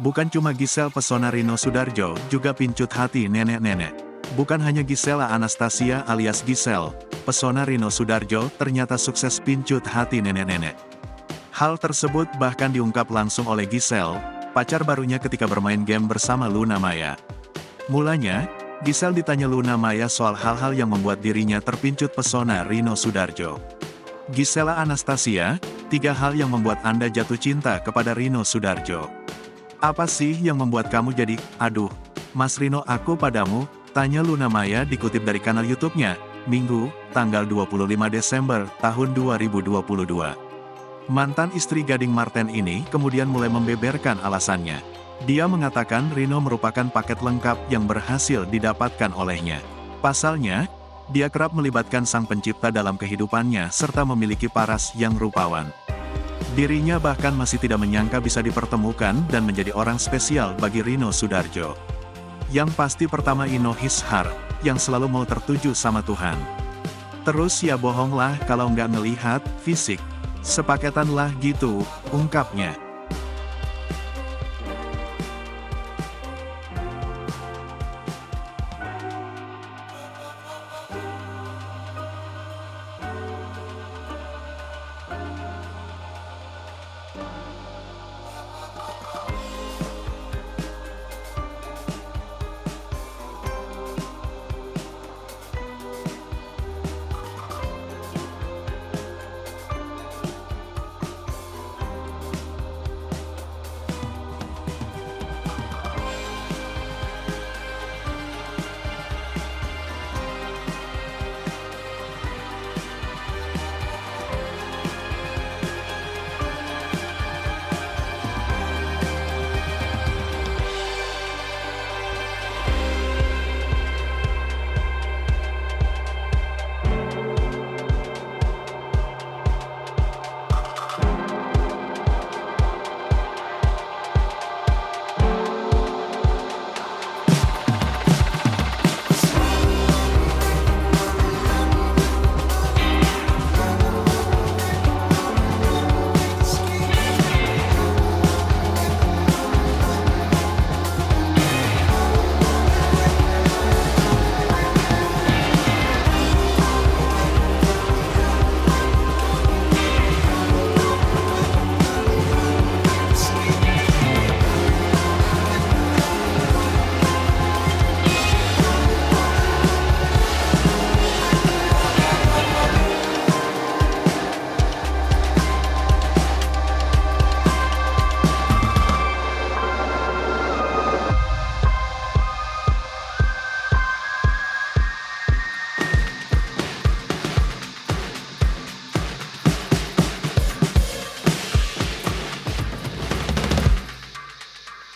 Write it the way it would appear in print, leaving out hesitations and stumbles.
Bukan cuma Giselle pesona Rino Soedarjo, juga pincut hati nenek-nenek. Bukan hanya Gisela Anastasia alias Giselle, pesona Rino Soedarjo ternyata sukses pincut hati nenek-nenek. Hal tersebut bahkan diungkap langsung oleh Giselle, pacar barunya ketika bermain game bersama Luna Maya. Mulanya, Giselle ditanya Luna Maya soal hal-hal yang membuat dirinya terpincut pesona Rino Soedarjo. Gisela Anastasia, 3 hal yang membuat Anda jatuh cinta kepada Rino Soedarjo. Apa sih yang membuat kamu jadi, aduh, Mas Rino aku padamu, tanya Luna Maya dikutip dari kanal YouTube-nya, Minggu, tanggal 25 Desember, tahun 2022. Mantan istri Gading Marten ini kemudian mulai membeberkan alasannya. Dia mengatakan Rino merupakan paket lengkap yang berhasil didapatkan olehnya. Pasalnya, dia kerap melibatkan sang pencipta dalam kehidupannya serta memiliki paras yang rupawan. Dirinya bahkan masih tidak menyangka bisa dipertemukan dan menjadi orang spesial bagi Rino Soedarjo. Yang pasti pertama Ino his heart, yang selalu mau tertuju sama Tuhan. Terus ya bohong lah kalau nggak ngelihat fisik. Sepaketan lah gitu, ungkapnya.